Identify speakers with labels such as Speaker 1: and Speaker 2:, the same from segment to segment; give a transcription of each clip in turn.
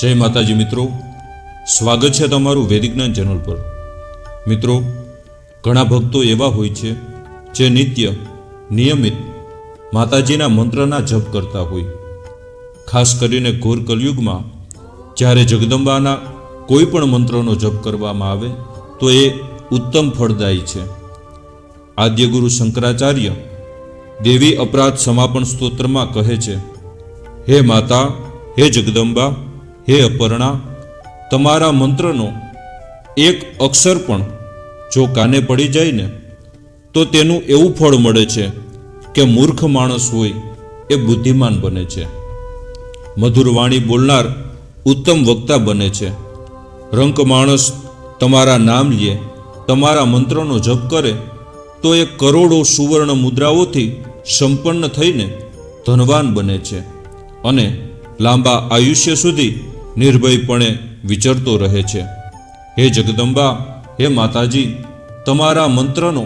Speaker 1: जय माताजी मित्रों, स्वागत है तमारू वैदिक ज्ञान चैनल पर। मित्रों, घणा भक्तो एवा होय छे जे नित्य नियमित माताजीना मंत्रना जप करता होय। खास करीने घोर कलयुगमां ज्यारे जगदंबाना कोई पण मंत्रनो जप करवामां आवे तो ए उत्तम फलदायी छे। आद्यगुरु शंकराचार्य देवी अपराध समापन स्तोत्रमां कहे छे, हे माता, हे जगदंबा, हे अपर्णा, तमारा मंत्रनो एक अक्षर पण जो काने पड़ी जाए ने तो तेनु एवुं फळ मळे छे के मूर्ख माणस होय ए बुद्धिमान बने छे। मधुर वाणी बोलनार उत्तम वक्ता बने छे। रंक माणस तमारा नाम लिए, तमारा मंत्रनो जप करे तो ए करोड़ों सुवर्ण मुद्राओथी संपन्न थईने धनवान बने छे अने लांबा आयुष्य सुधी निर्भयपणे विचरतो रहे छे। हे जगदंबा, हे माताजी, तमारा मंत्रनो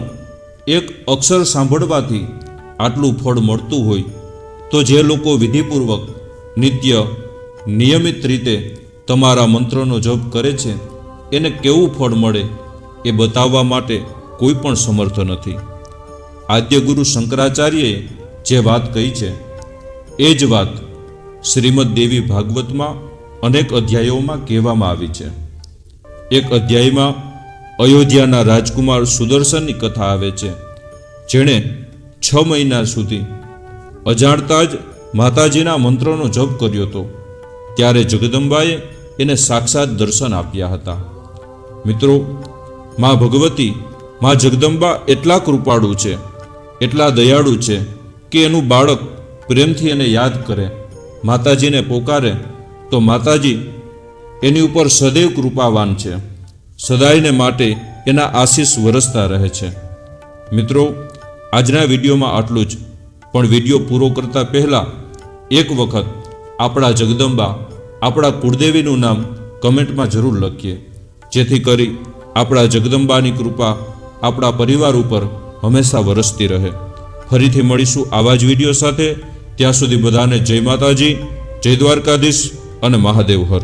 Speaker 1: एक अक्षर सांभळवाथी आटलू फळ मळतुं होय तो जे लोको विधिपूर्वक नित्य नियमित रीते तमारा मंत्रनो जप करे छे एने केवुं फळ मळे ए बताववा माटे कोई पण समर्थ नथी। आद्य गुरु शंकराचार्यए जे वात कही छे ए ज वात श्रीमद देवी भागवत में अनेक अध्यायों में कहेवामां आवी छे। एक अध्याय में अयोध्याना राजकुमार सुदर्शन की कथा आवे छे, जेणे 6 महीना सुधी अजाणता ज माताजीना मंत्रोनो जप कर्यो तो त्यारे जगदंबाए एने साक्षात दर्शन आप्या हता। मित्रों, मां भगवती, मां जगदंबा एटला कृपाळु छे, एटला दयाळु छे कि एनुं बाळक प्रेमथी एने याद करे, माताजी ने पोकारे तो माताजी एनी उपर सदैव कृपावान छे, सदायने माटे एना आशीष वरसता रहे छे। मित्रों, आजना विडियो में आटलू ज, पण विडियो पूरो करता पहला एक वखत आपणा जगदंबा, आपणा कुळदेवीनुं नाम कमेंट में जरूर लखीए, जेथी करी आपणा जगदंबानी कृपा आपणा परिवार उपर हमेशा वरसती रहे। फरीथी मळीशुं आवा ज विडियो साथे। त्यां सुधी बधाने जय माताजी, जय द्वारकाधीश अने महादेव हर।